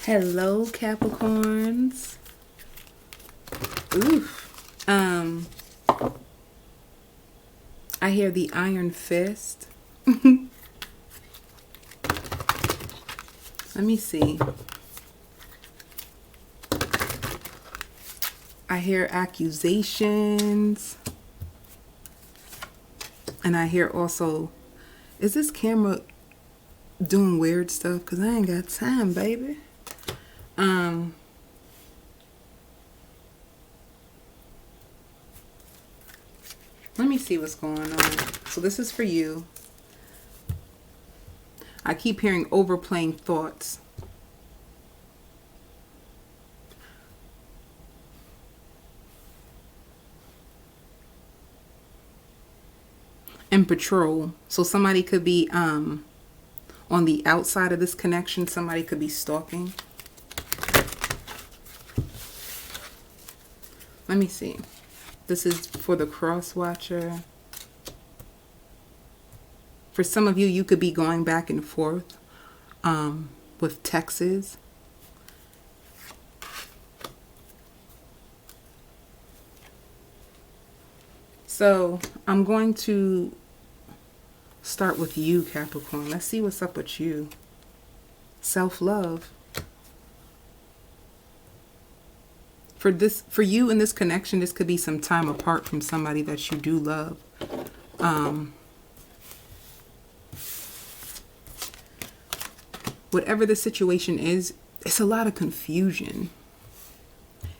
Hello, Capricorns. Oof. I hear the Iron Fist. Let me see. I hear accusations. And I hear also, is this camera doing weird stuff? Because I ain't got time, baby. Let me see what's going on. So this is for you. I keep hearing overplaying thoughts. And patrol. So somebody could be on the outside of this connection. Somebody could be stalking. Let me see. This is for the cross watcher. For some of you, you could be going back and forth with texts. So I'm going to start with you, Capricorn. Let's see what's up with you. Self-love. For you in this connection, this could be some time apart from somebody that you do love. Whatever the situation is, it's a lot of confusion.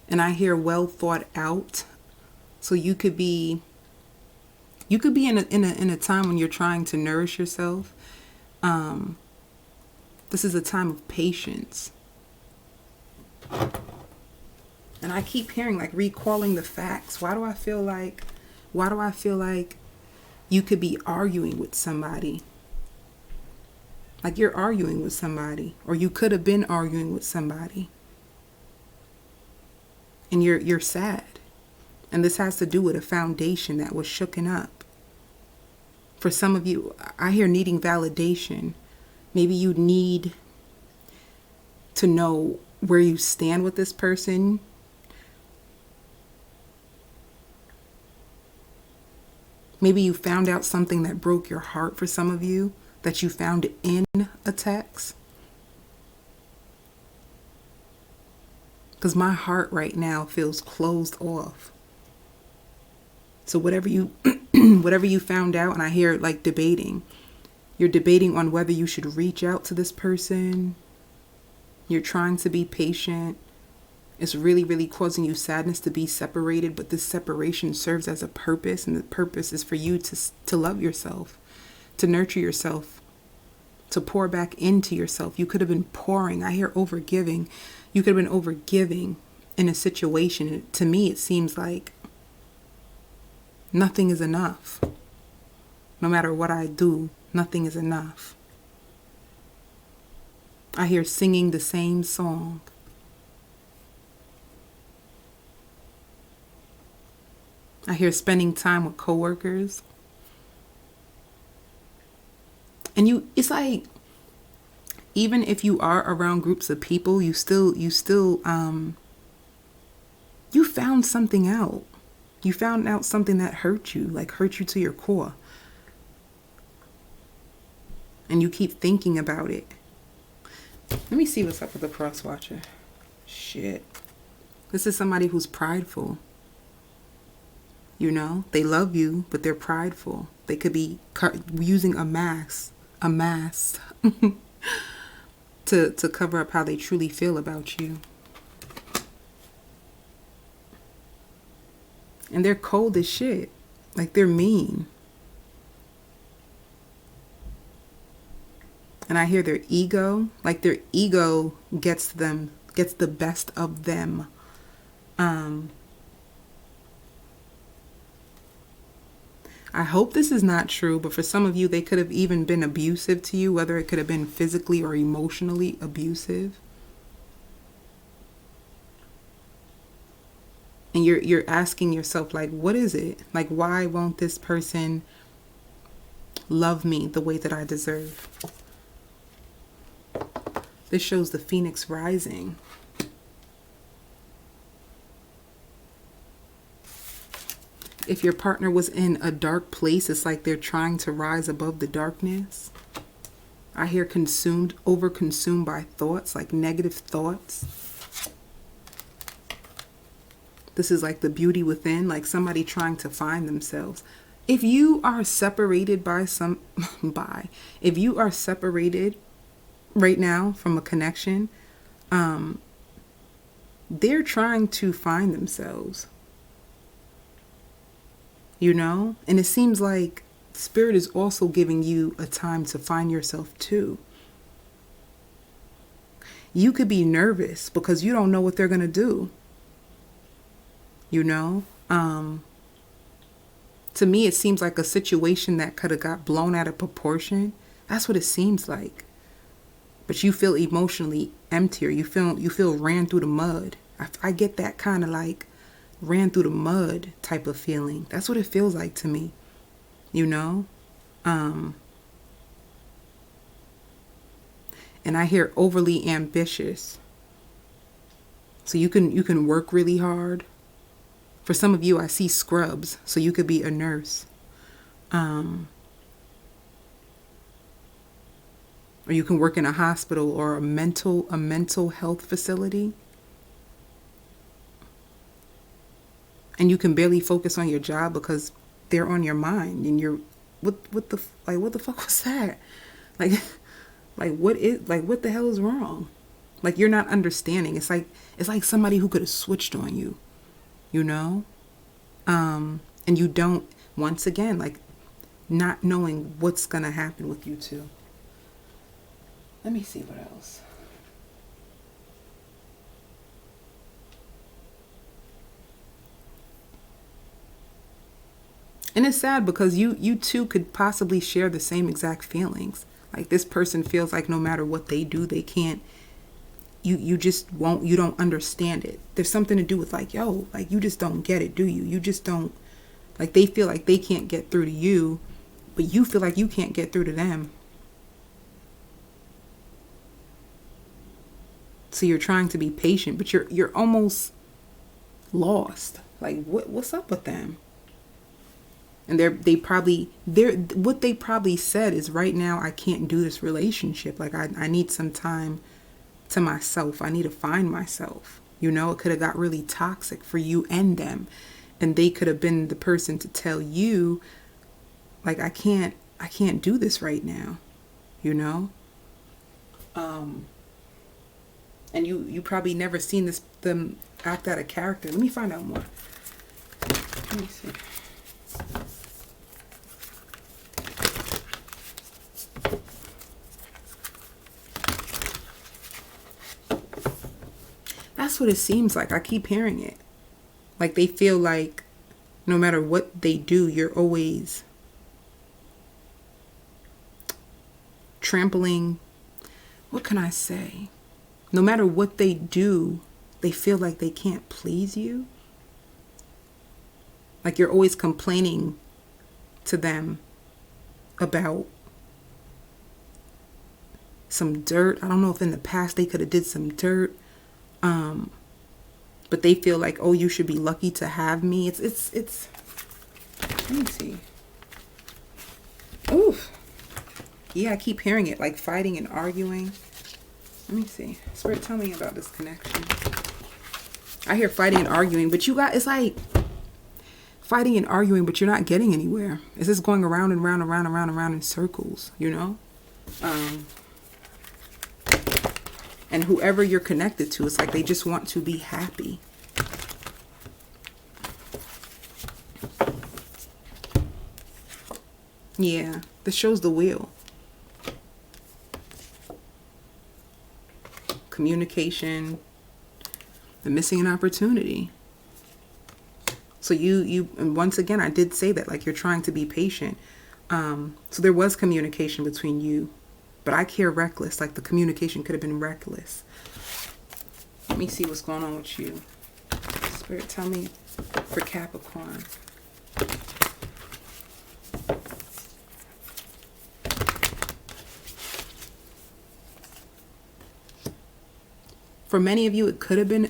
And I hear well thought out. So you could be in a time when you're trying to nourish yourself. This is a time of patience. And I keep hearing, like, recalling the facts. Why do I feel like you could be arguing with somebody? Like you're arguing with somebody, or you could have been arguing with somebody. And you're sad. And this has to do with a foundation that was shooken up. For some of you, I hear needing validation. Maybe you need to know where you stand with this person. Maybe you found out something that broke your heart for some of you, that you found in a text. Because my heart right now feels closed off. So whatever you found out, and I hear like debating. You're debating on whether you should reach out to this person. You're trying to be patient. It's really, really causing you sadness to be separated, but this separation serves as a purpose, and the purpose is for you to love yourself, to nurture yourself, to pour back into yourself. You could have been pouring. I hear overgiving. You could have been overgiving in a situation. To me, it seems like nothing is enough. No matter what I do, nothing is enough. I hear singing the same song. I hear spending time with coworkers. And it's like, even if you are around groups of people, you found something out. You found out something that hurt you to your core. And you keep thinking about it. Let me see what's up with the cross watcher. Shit. This is somebody who's prideful. You know, they love you, but they're prideful. They could be using a mask to cover up how they truly feel about you. And they're cold as shit. Like, they're mean. And I hear their ego. Like, their ego gets the best of them. I hope this is not true, but for some of you, they could have even been abusive to you, whether it could have been physically or emotionally abusive. And you're asking yourself, like, what is it? Like, why won't this person love me the way that I deserve? This shows the phoenix rising. If your partner was in a dark place, it's like they're trying to rise above the darkness. I hear consumed, over-consumed by thoughts, like negative thoughts. This is like the beauty within, like somebody trying to find themselves. If you are separated by if you are separated right now from a connection, they're trying to find themselves. You know? And it seems like Spirit is also giving you a time to find yourself too. You could be nervous because you don't know what they're going to do. You know? To me, it seems like a situation that could have got blown out of proportion. That's what it seems like. But you feel emotionally emptier. You feel ran through the mud. I get that kind of like ran through the mud type of feeling. That's what it feels like to me. You know? And I hear overly ambitious. So you can work really hard. For some of you, I see scrubs. So you could be a nurse. Or you can work in a hospital or a mental health facility. And you can barely focus on your job because they're on your mind, and you're what the fuck was that? Like what the hell is wrong? Like you're not understanding. It's like somebody who could have switched on you, you know? And you don't, once again, like not knowing what's gonna happen with you two. Let me see what else. And it's sad because you two could possibly share the same exact feelings. Like this person feels like no matter what they do, they can't, you just won't, you don't understand it. There's something to do with like, yo, like you just don't get it, do you? You just don't, like they feel like they can't get through to you, but you feel like you can't get through to them. So you're trying to be patient, but you're almost lost. Like what's up with them? And what they probably said is, right now I can't do this relationship. Like I need some time to myself. I need to find myself. You know, it could have got really toxic for you and them. And they could have been the person to tell you, like, I can't do this right now. You know? And you probably never seen them act out of character. Let me find out more. Let me see. That's what it seems like. I keep hearing it. Like they feel like no matter what they do, you're always trampling. What can I say? No matter what they do, they feel like they can't please you. Like you're always complaining to them about some dirt. I don't know if in the past they could have did some dirt. But they feel like, oh, you should be lucky to have me. It's let me see. Oof. Yeah, I keep hearing it, like fighting and arguing. Let me see. Spirit, tell me about this connection. I hear fighting and arguing, but you got, it's like fighting and arguing, but you're not getting anywhere. It's just going around and round and round and round and round in circles, you know? And whoever you're connected to, it's like they just want to be happy. Yeah, this shows the wheel. Communication, and missing an opportunity. So and once again, I did say that, like you're trying to be patient. So there was communication between you. But I care reckless, like the communication could have been reckless. Let me see what's going on with you. Spirit, tell me for Capricorn. For many of you, it could have been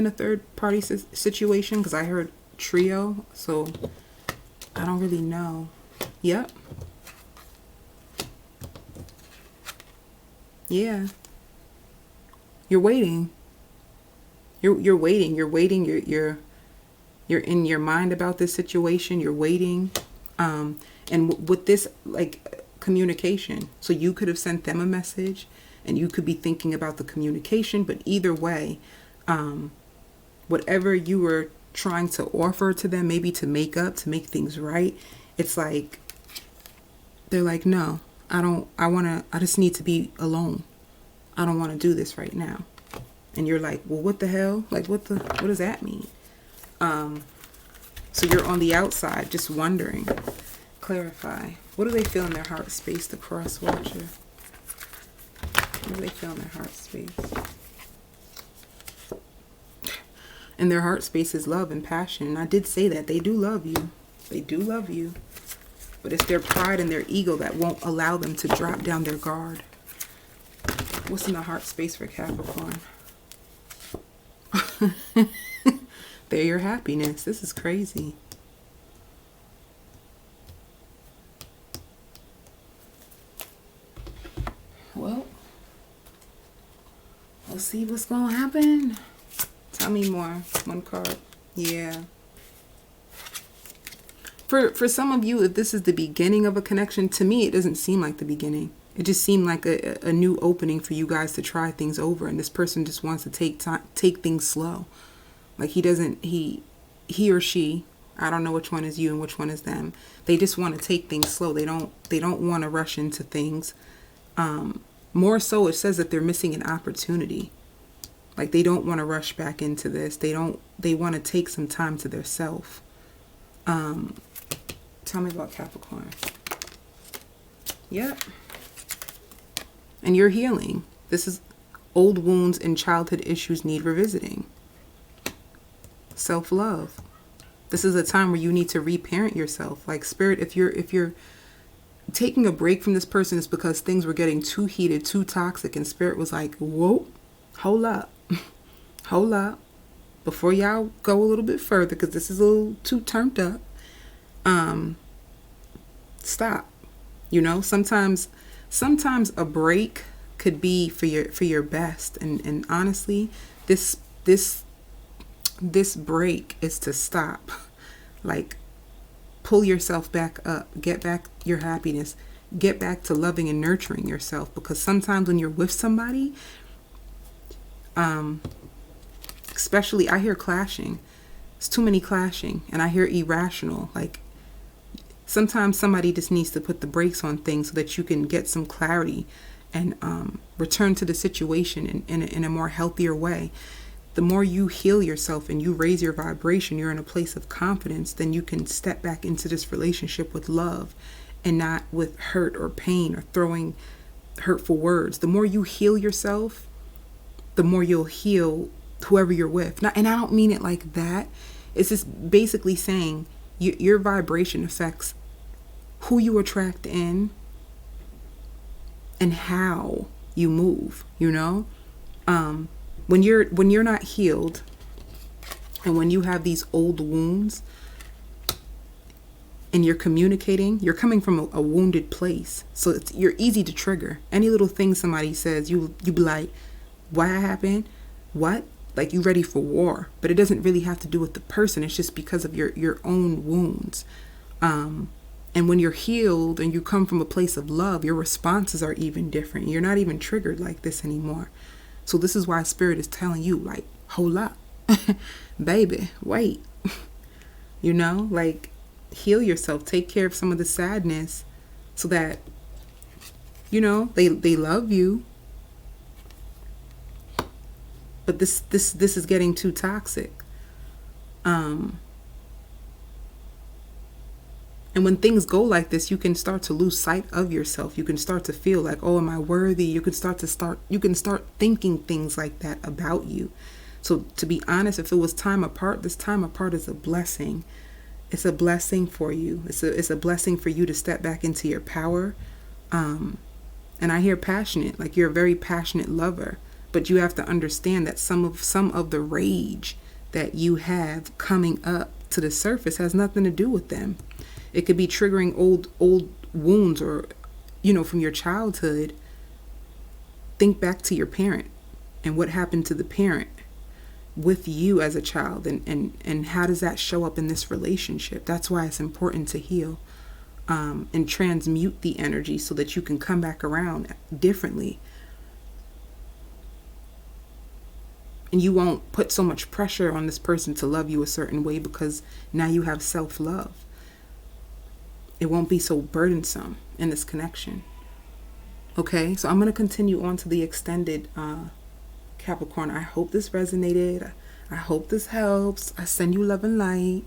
a third party situation, because I heard trio, so I don't really know. Yep. Yeah. You're waiting. You're waiting. You're waiting. You're in your mind about this situation. You're waiting. And with this, like, communication, so you could have sent them a message, and you could be thinking about the communication. But either way, whatever you were trying to offer to them, maybe to make up, to make things right, it's like they're like, no, I just need to be alone. I don't want to do this right now. And you're like, well, what the hell? Like, what does that mean? So you're on the outside just wondering. Clarify. What do they feel in their heart space, the cross watcher? What do they feel in their heart space? And their heart space is love and passion. And I did say that. They do love you. They do love you. But it's their pride and their ego that won't allow them to drop down their guard. What's in the heart space for Capricorn? They're your happiness. This is crazy. Well, let's see what's going to happen. Tell me more. One card. Yeah. For some of you, if this is the beginning of a connection, to me, it doesn't seem like the beginning. It just seemed like a new opening for you guys to try things over. And this person just wants to take things slow. Like he or she, I don't know which one is you and which one is them. They just want to take things slow. They don't want to rush into things. More so, it says that they're missing an opportunity. Like, they don't want to rush back into this. They want to take some time to their self. Tell me about Capricorn. Yep. And you're healing. This is old wounds and childhood issues need revisiting. Self-love. This is a time where you need to reparent yourself. Like, Spirit, if you're taking a break from this person, it's because things were getting too heated, too toxic, and Spirit was like, whoa, hold up. Hold up. Before y'all go a little bit further, because this is a little too turned up. Stop. You know, sometimes a break could be for your best. And honestly, this break is to stop. Like, pull yourself back up, get back your happiness, get back to loving and nurturing yourself. Because sometimes when you're with somebody, especially, I hear clashing. It's too many clashing, and I hear irrational. Like, sometimes somebody just needs to put the brakes on things so that you can get some clarity and return to the situation in a more healthier way. The more you heal yourself and you raise your vibration, you're in a place of confidence, then you can step back into this relationship with love and not with hurt or pain or throwing hurtful words. The more you heal yourself, the more you'll heal whoever you're with. And I don't mean it like that. It's just basically saying your vibration affects who you attract in and how you move, you know? When you're not healed and when you have these old wounds and you're communicating, you're coming from a wounded place. So you're easy to trigger. Any little thing somebody says, you be like, what happened? What? Like, you ready for war. But it doesn't really have to do with the person. It's just because of your own wounds. And when you're healed and you come from a place of love, your responses are even different. You're not even triggered like this anymore. So this is why Spirit is telling you, like, hold up, baby, wait. You know, like, heal yourself. Take care of some of the sadness so that, you know, they love you. But this is getting too toxic. And when things go like this, you can start to lose sight of yourself. You can start to feel like, oh, am I worthy? You can start thinking things like that about you. So to be honest, if it was time apart, this time apart is a blessing. It's a blessing for you. It's a blessing for you to step back into your power. And I hear passionate, like you're a very passionate lover. But you have to understand that some of the rage that you have coming up to the surface has nothing to do with them. It could be triggering old wounds, or from your childhood. Think back to your parent and what happened to the parent with you as a child, and how does that show up in this relationship. That's why it's important to heal, and transmute the energy so that you can come back around differently. And you won't put so much pressure on this person to love you a certain way, because now you have self-love. It won't be so burdensome in this connection. Okay, so I'm going to continue on to the extended Capricorn. I hope this resonated. I hope this helps. I send you love and light.